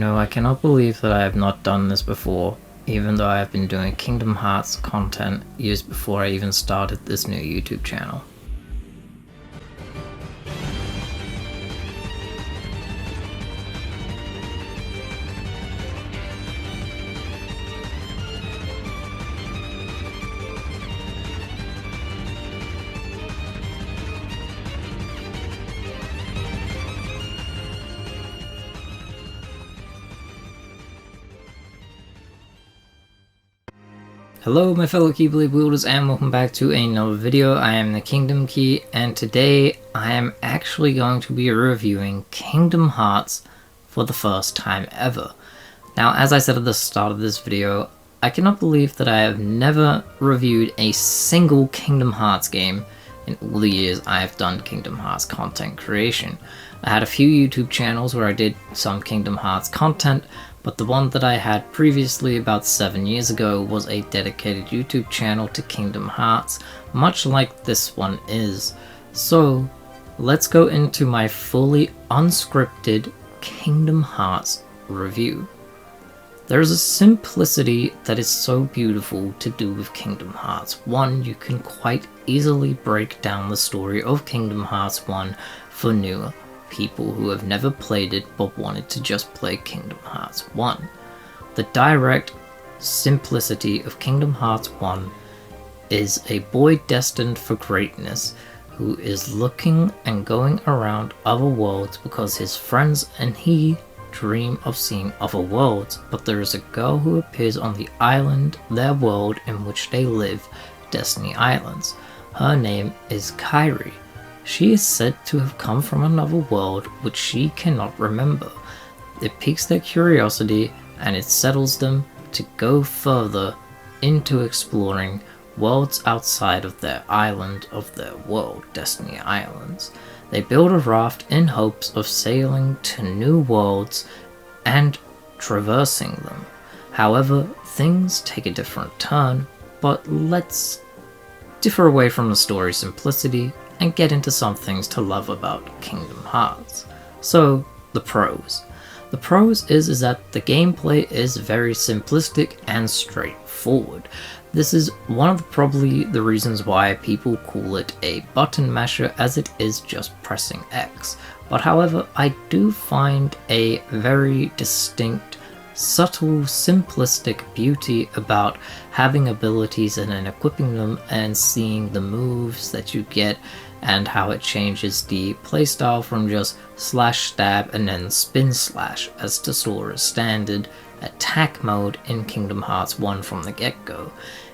I cannot believe that I have not done this before, even though I have been doing Kingdom Hearts content years before I even started this new YouTube channel. Hello my fellow Keyblade wielders and welcome back to another video. I am the Kingdom Key and today I am actually going to be reviewing Kingdom Hearts for the first time ever. Now, as I said at the start of this video, I cannot believe that I have never reviewed a single Kingdom Hearts game in all the years I have done Kingdom Hearts content creation. I had a few YouTube channels where I did some Kingdom Hearts content, but the one that I had previously about 7 years ago was a dedicated YouTube channel to Kingdom Hearts, much like this one is. So let's go into my fully unscripted Kingdom Hearts review. There's a simplicity that is so beautiful to do with Kingdom Hearts 1. You can quite easily break down the story of Kingdom Hearts 1 for newer people who have never played it but wanted to just play Kingdom Hearts 1. The direct simplicity of Kingdom Hearts 1 is a boy destined for greatness who is looking and going around other worlds because his friends and he dream of seeing other worlds, but there is a girl who appears on the island, their world in which they live, Destiny Islands. Her name is Kairi. She is said to have come from another world which she cannot remember. It piques their curiosity and it settles them to go further into exploring worlds outside of their island of their world, Destiny Islands. They build a raft in hopes of sailing to new worlds and traversing them. However, things take a different turn, but let's differ away from the story simplicity and get into some things to love about Kingdom Hearts. So, the pros. The pros is that the gameplay is very simplistic and straightforward. This is one of probably the reasons why people call it a button masher, as it is just pressing X. But however, I do find a very distinct, subtle, simplistic beauty about having abilities and then equipping them and seeing the moves that you get and how it changes the playstyle from just slash stab and then spin slash as to Sora's standard attack mode in Kingdom Hearts 1 from the get-go.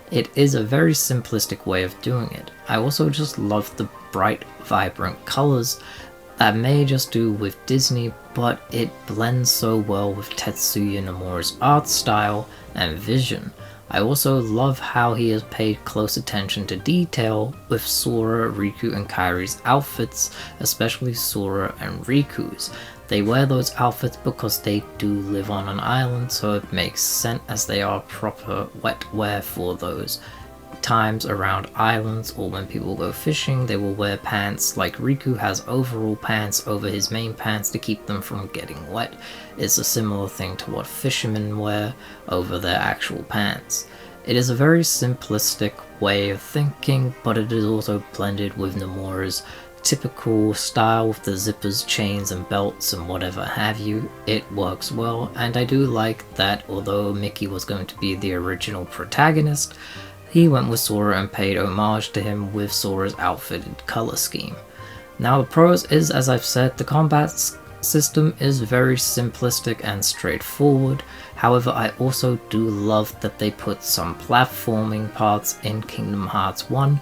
It is a very simplistic way of doing it. I also just love the bright, vibrant colors that may just do with Disney, but it blends so well with Tetsuya Nomura's art style and vision. I also love how he has paid close attention to detail with Sora, Riku, and Kairi's outfits, especially Sora and Riku's. They wear those outfits because they do live on an island, so it makes sense as they are proper wet wear for those times around islands, or when people go fishing they will wear pants. Like Riku has overall pants over his main pants to keep them from getting wet. It's a similar thing to what fishermen wear over their actual pants. It is a very simplistic way of thinking, but it is also blended with Nomura's typical style with the zippers, chains and belts and whatever have you. It works well, and I do like that although Mickey was going to be the original protagonist, he went with Sora and paid homage to him with Sora's outfitted color scheme. Now the pros is, as I've said, the combat system is very simplistic and straightforward. However, I also do love that they put some platforming parts in Kingdom Hearts 1,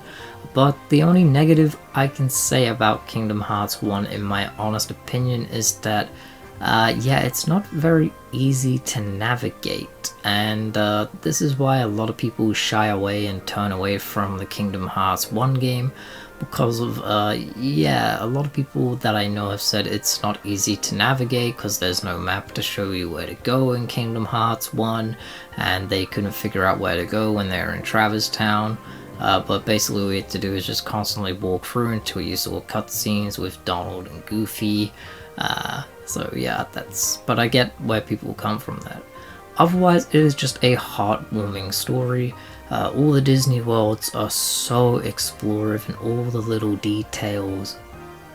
but the only negative I can say about Kingdom Hearts 1 in my honest opinion is that yeah, it's not very easy to navigate, and this is why a lot of people shy away and turn away from the Kingdom Hearts 1 game, because of, yeah, a lot of people that I know have said it's not easy to navigate because there's no map to show you where to go in Kingdom Hearts 1, and they couldn't figure out where to go when they were in Traverse Town. But basically what you had to do is just constantly walk through until you saw cutscenes with Donald and Goofy, So yeah, but I get where people come from that. Otherwise, it is just a heartwarming story. All the Disney worlds are so explorative, and all the little details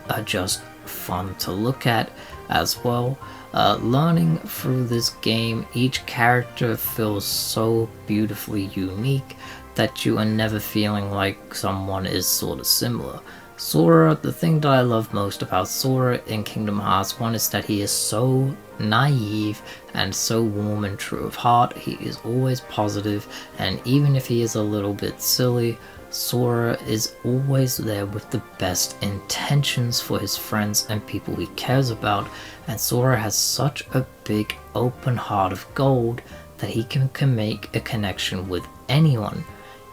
are just fun to look at as well. Learning through this game, each character feels so beautifully unique that you are never feeling like someone is sort of similar. Sora, the thing that I love most about Sora in Kingdom Hearts 1 is that he is so naive and so warm and true of heart. He is always positive, and even if he is a little bit silly, Sora is always there with the best intentions for his friends and people he cares about, and Sora has such a big open heart of gold that he can make a connection with anyone.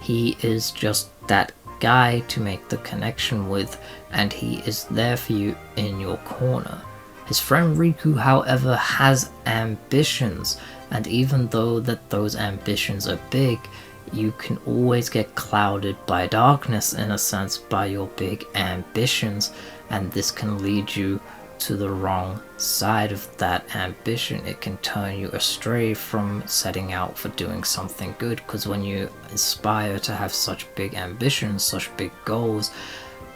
He is just that guy to make the connection with, and he is there for you in your corner. His friend Riku, however, has ambitions, and even though that those ambitions are big, you can always get clouded by darkness, in a sense, by your big ambitions, and this can lead you to the wrong side of that ambition. It can turn you astray from setting out for doing something good, because when you aspire to have such big ambitions, such big goals,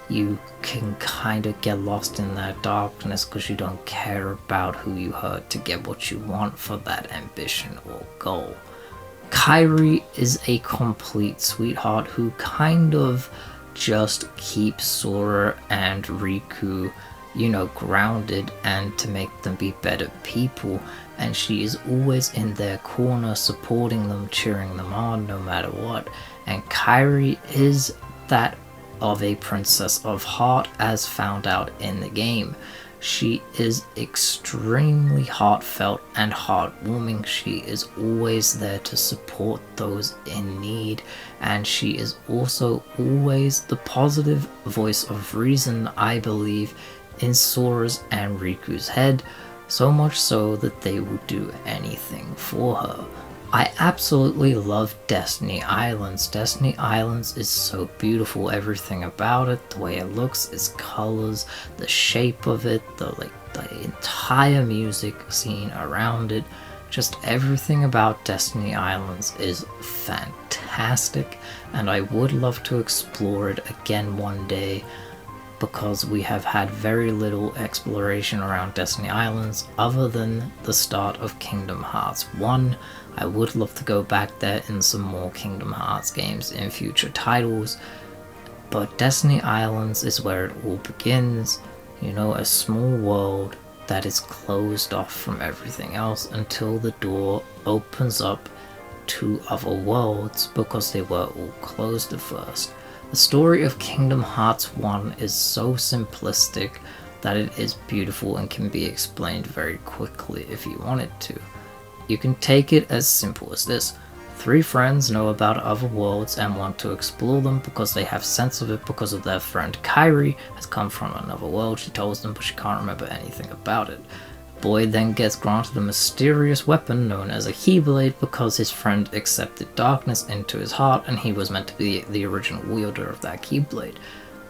you can kind of get lost in that darkness because you don't care about who you hurt to get what you want for that ambition or goal. Kairi is a complete sweetheart who kind of just keeps Sora and Riku, grounded and to make them be better people, and she is always in their corner, supporting them, cheering them on no matter what. And Kairi is that of a princess of heart, as found out in the game. She is extremely heartfelt and heartwarming. She is always there to support those in need, and she is also always the positive voice of reason, I believe, in Sora's and Riku's head, so much so that they will do anything for her. I absolutely love Destiny Islands. Destiny Islands is so beautiful, everything about it, the way it looks, its colors, the shape of it, the entire music scene around it, just everything about Destiny Islands is fantastic, and I would love to explore it again one day, because we have had very little exploration around Destiny Islands other than the start of Kingdom Hearts 1. I would love to go back there in some more Kingdom Hearts games in future titles, but Destiny Islands is where it all begins, a small world that is closed off from everything else until the door opens up to other worlds, because they were all closed at first. The story of Kingdom Hearts 1 is so simplistic that it is beautiful and can be explained very quickly if you wanted to. You can take it as simple as this. 3 friends know about other worlds and want to explore them because they have sense of it because of their friend Kairi has come from another world. She tells them, but she can't remember anything about it. The boy then gets granted a mysterious weapon known as a Keyblade because his friend accepted darkness into his heart and he was meant to be the original wielder of that Keyblade.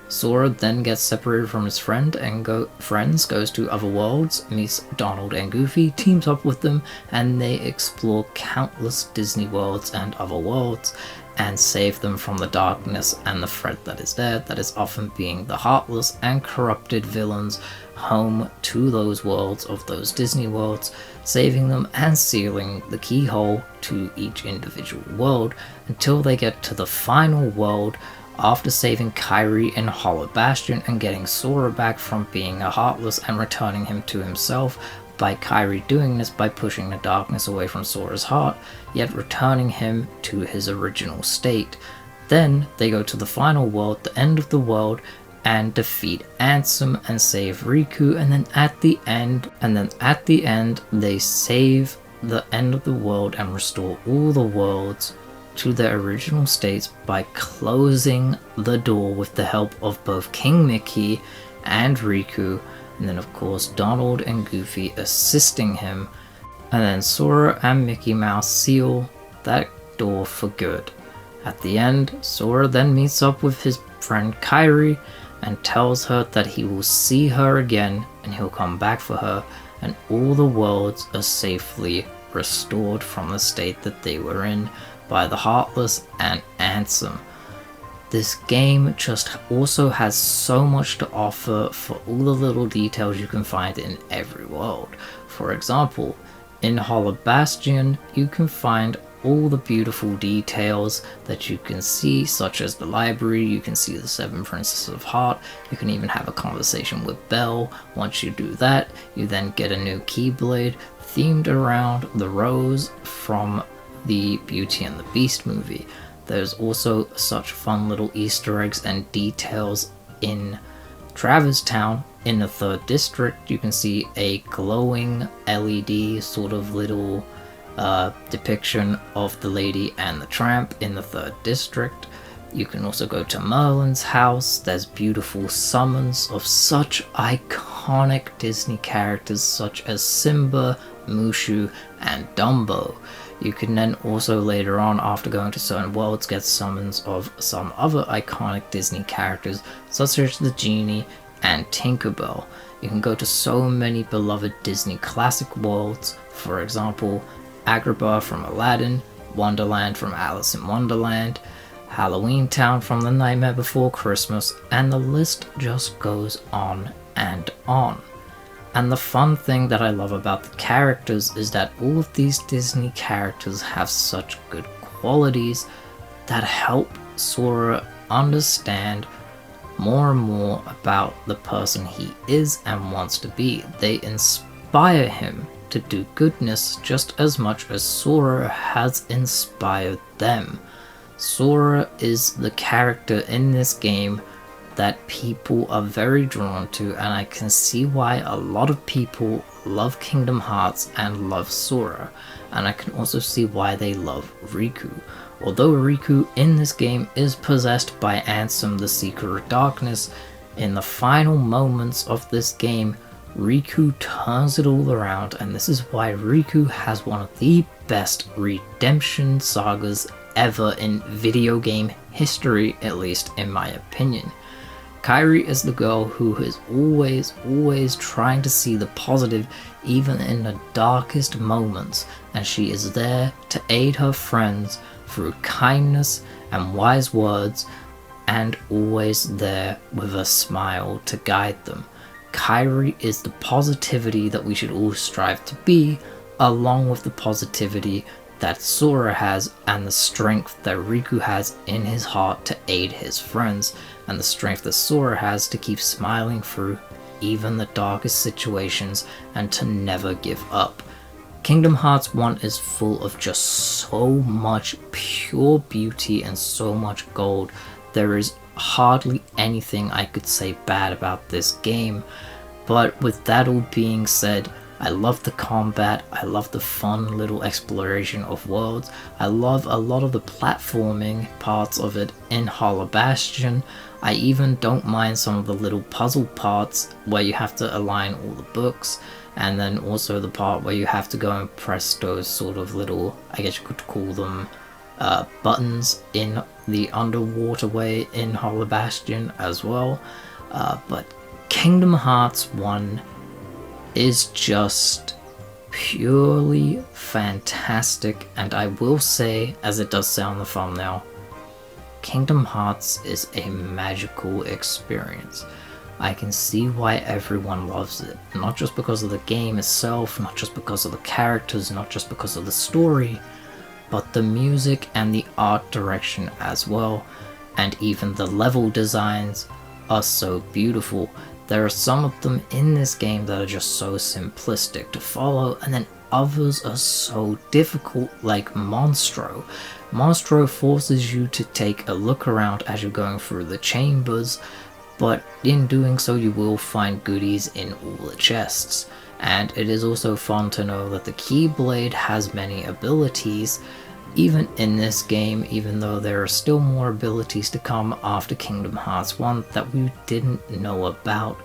Sora then gets separated from his friend and goes to other worlds, meets Donald and Goofy, teams up with them, and they explore countless Disney worlds and other worlds and save them from the darkness and the threat that is there, that is often being the heartless and corrupted villains home to those worlds of those Disney worlds, saving them and sealing the keyhole to each individual world until they get to the final world, after saving Kairi in Hollow Bastion and getting Sora back from being a Heartless and returning him to himself, by Kairi doing this by pushing the darkness away from Sora's heart, yet returning him to his original state. Then they go to the final world, the end of the world, and defeat Ansem and save Riku, and then at the end they save the end of the world and restore all the worlds to their original states by closing the door with the help of both King Mickey and Riku, and then of course Donald and Goofy assisting him, and then Sora and Mickey Mouse seal that door for good. At the end, Sora then meets up with his friend Kairi and tells her that he will see her again and he'll come back for her, and all the worlds are safely restored from the state that they were in by the Heartless and Ansem. This game just also has so much to offer for all the little details you can find in every world. For example, in Hollow Bastion, you can find all the beautiful details that you can see, such as the library. You can see the 7 Princesses of Heart. You can even have a conversation with Belle. Once you do that, you then get a new Keyblade themed around the rose from the Beauty and the Beast movie. There's also such fun little Easter eggs and details in Traverse Town. In the 3rd district, you can see a glowing LED sort of little depiction of the Lady and the Tramp in the 3rd district. You can also go to Merlin's house. There's beautiful summons of such iconic Disney characters such as Simba, Mushu, and Dumbo. You can then also later on, after going to certain worlds, get summons of some other iconic Disney characters such as the Genie and Tinkerbell. You can go to so many beloved Disney classic worlds, for example, Agrabah from Aladdin, Wonderland from Alice in Wonderland, Halloween Town from The Nightmare Before Christmas, and the list just goes on and on. And the fun thing that I love about the characters is that all of these Disney characters have such good qualities that help Sora understand more and more about the person he is and wants to be. They inspire him to do goodness just as much as Sora has inspired them. Sora is the character in this game that people are very drawn to, and I can see why a lot of people love Kingdom Hearts and love Sora, and I can also see why they love Riku. Although Riku in this game is possessed by Ansem, the Seeker of Darkness, in the final moments of this game, Riku turns it all around, and this is why Riku has one of the best redemption sagas ever in video game history, at least in my opinion. Kairi is the girl who is always trying to see the positive even in the darkest moments, and she is there to aid her friends through kindness and wise words, and always there with a smile to guide them. Kairi is the positivity that we should all strive to be, along with the positivity that Sora has and the strength that Riku has in his heart to aid his friends, and the strength that Sora has to keep smiling through even the darkest situations and to never give up. Kingdom Hearts 1 is full of just so much pure beauty and so much gold. There is hardly anything I could say bad about this game, but with that all being said, I love the combat, I love the fun little exploration of worlds, I love a lot of the platforming parts of it in Hollow Bastion. I even don't mind some of the little puzzle parts where you have to align all the books, and then also the part where you have to go and press those sort of little, I guess you could call them, buttons in the underwater way in Hollow Bastion as well. But Kingdom Hearts 1 is just purely fantastic, and I will say, as it does say on the thumbnail, Kingdom Hearts is a magical experience. I can see why everyone loves it, not just because of the game itself, not just because of the characters, not just because of the story, but the music and the art direction as well, and even the level designs are so beautiful. There are some of them in this game that are just so simplistic to follow, and then others are so difficult, like Monstro. Monstro forces you to take a look around as you're going through the chambers, but in doing so you will find goodies in all the chests. And it is also fun to know that the Keyblade has many abilities, even in this game, even though there are still more abilities to come after Kingdom Hearts 1 that we didn't know about.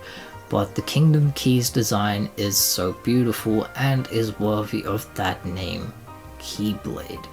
But the Kingdom Keys design is so beautiful and is worthy of that name, Keyblade.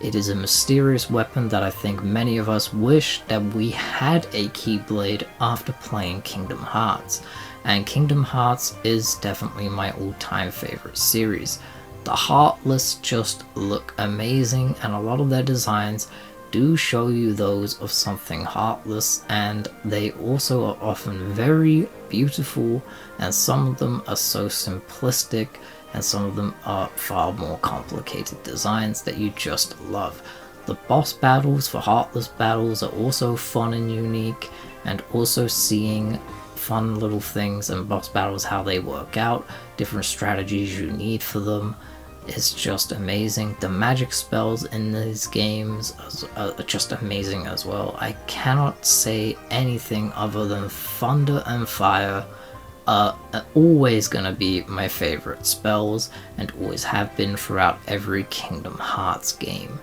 It is a mysterious weapon that I think many of us wish that we had a Keyblade after playing Kingdom Hearts. and Kingdom Hearts is definitely my all-time favorite series. The Heartless just look amazing, and a lot of their designs do show you those of something heartless, and they also are often very beautiful, and some of them are so simplistic, and some of them are far more complicated designs that you just love. The boss battles for Heartless battles are also fun and unique, and also seeing fun little things and boss battles, how they work out, different strategies you need for them, is just amazing. The magic spells in these games are just amazing as well. I cannot say anything other than Thunder and Fire are always gonna be my favorite spells, and always have been throughout every Kingdom Hearts game.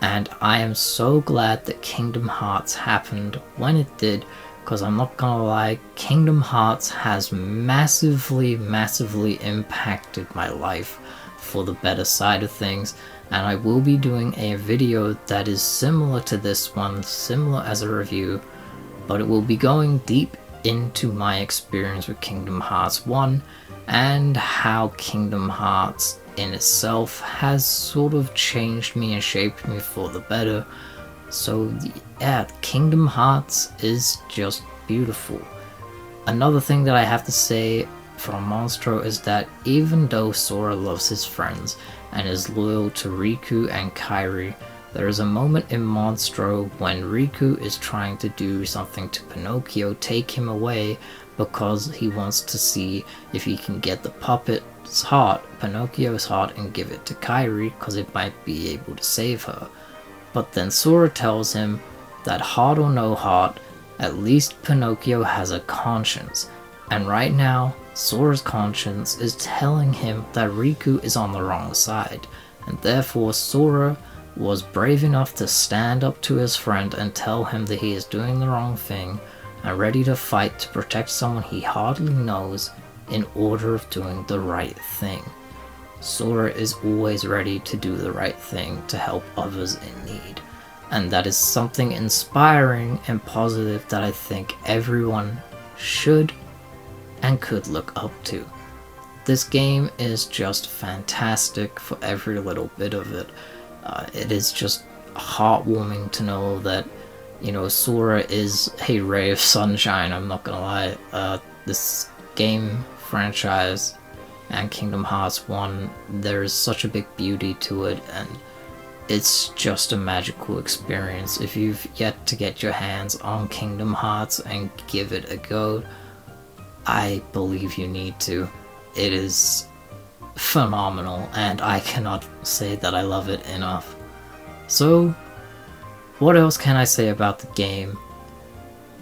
And I am so glad that Kingdom Hearts happened when it did, because I'm not gonna lie, Kingdom Hearts has massively impacted my life for the better side of things, and I will be doing a video that is similar to this one, similar as a review, but it will be going deep into my experience with Kingdom Hearts 1 and how Kingdom Hearts in itself has sort of changed me and shaped me for the better. So yeah, Kingdom Hearts is just beautiful. Another thing that I have to say from Monstro is that even though Sora loves his friends and is loyal to Riku and Kairi, there is a moment in Monstro when Riku is trying to do something to Pinocchio, take him away, because he wants to see if he can get the puppet's heart, Pinocchio's heart, and give it to Kairi, because it might be able to save her. But then Sora tells him that heart or no heart, at least Pinocchio has a conscience, and right now Sora's conscience is telling him that Riku is on the wrong side, and therefore Sora was brave enough to stand up to his friend and tell him that he is doing the wrong thing, and ready to fight to protect someone he hardly knows in order of doing the right thing. Sora is always ready to do the right thing to help others in need, and that is something inspiring and positive that I think everyone should and could look up to. This game is just fantastic for every little bit of it. It is just heartwarming to know that, you know, Sora is a ray of sunshine, I'm not gonna lie. This game franchise and Kingdom Hearts 1, there is such a big beauty to it, and it's just a magical experience. If you've yet to get your hands on Kingdom Hearts and give it a go, I believe you need to. It is phenomenal, and I cannot say that I love it enough. So, what else can I say about the game?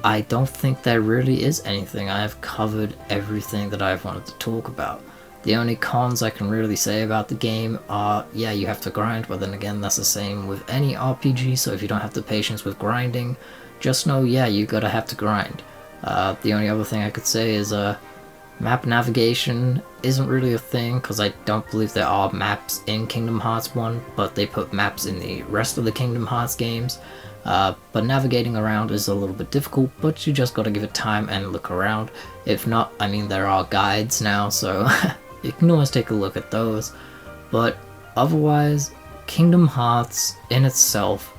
I don't think there really is anything. I have covered everything that I've wanted to talk about. The only cons I can really say about the game are, yeah, you have to grind, but then again, that's the same with any RPG, so if you don't have the patience with grinding, just know, yeah, you gotta have to grind. The only other thing I could say is, map navigation isn't really a thing, because I don't believe there are maps in Kingdom Hearts 1, but they put maps in the rest of the Kingdom Hearts games. But navigating around is a little bit difficult, but you just gotta give it time and look around. If not, I mean, there are guides now, so you can always take a look at those. But otherwise, Kingdom Hearts in itself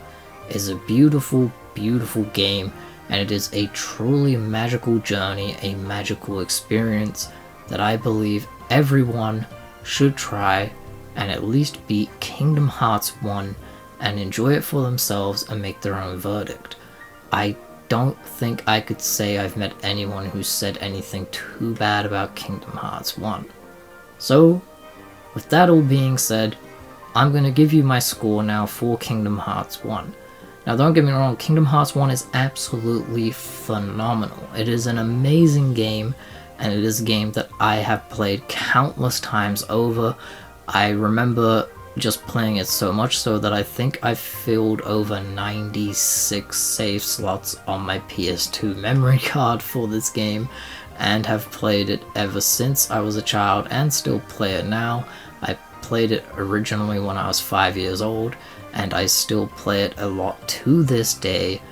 is a beautiful, beautiful game, and it is a truly magical journey, a magical experience that I believe everyone should try and at least beat Kingdom Hearts 1 and enjoy it for themselves and make their own verdict. I don't think I could say I've met anyone who said anything too bad about Kingdom Hearts 1. So, with that all being said, I'm going to give you my score now for Kingdom Hearts 1. Now don't get me wrong, Kingdom Hearts 1 is absolutely phenomenal. It is an amazing game, and it is a game that I have played countless times over. I remember just playing it so much so that I think I've filled over 96 save slots on my PS2 memory card for this game, and have played it ever since I was a child and still play it now. I played it originally when I was 5 years old, and I still play it a lot to this day.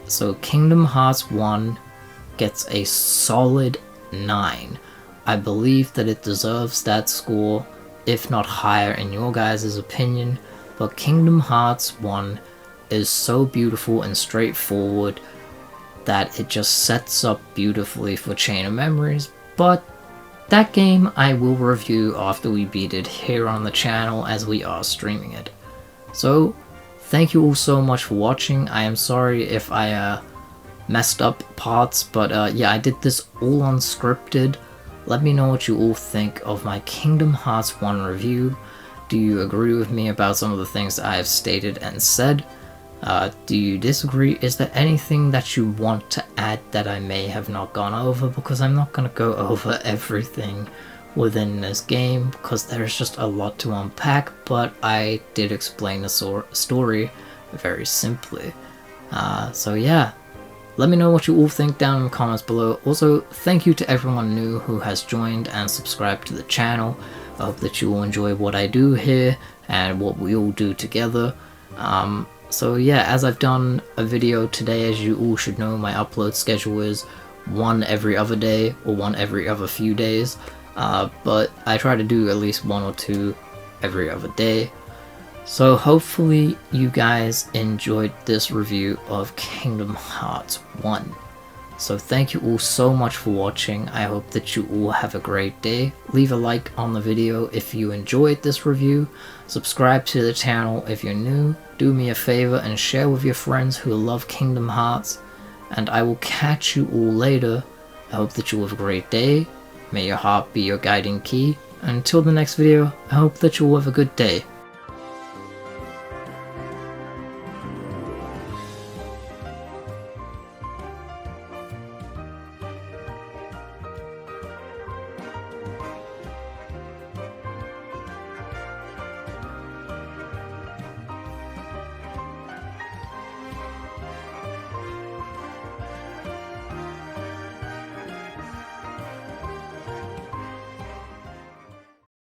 So Kingdom Hearts 1 gets a solid 9. I believe that it deserves that score, if not higher in your guys' opinion, but Kingdom Hearts 1 is so beautiful and straightforward that it just sets up beautifully for Chain of Memories, but that game I will review after we beat it here on the channel as we are streaming it. So, thank you all so much for watching. I am sorry if I messed up parts, but yeah, I did this all unscripted. Let me know what you all think of my Kingdom Hearts 1 review. Do you agree with me about some of the things I have stated and said? Do you disagree? Is there anything that you want to add that I may have not gone over? Because I'm not going to go over everything within this game, because there's just a lot to unpack, but I did explain the story very simply. So yeah, let me know what you all think down in the comments below. Also, thank you to everyone new who has joined and subscribed to the channel. I hope that you all enjoy what I do here and what we all do together. So yeah, as I've done a video today, as you all should know, my upload schedule is one every other day or one every other few days, but I try to do at least one or two every other day. So hopefully you guys enjoyed this review of Kingdom Hearts 1. So thank you all so much for watching. I hope that you all have a great day. Leave a like on the video if you enjoyed this review. Subscribe to the channel if you're new. Do me a favor and share with your friends who love Kingdom Hearts. And I will catch you all later. I hope that you have a great day. May your heart be your guiding key. Until the next video, I hope that you all have a good day.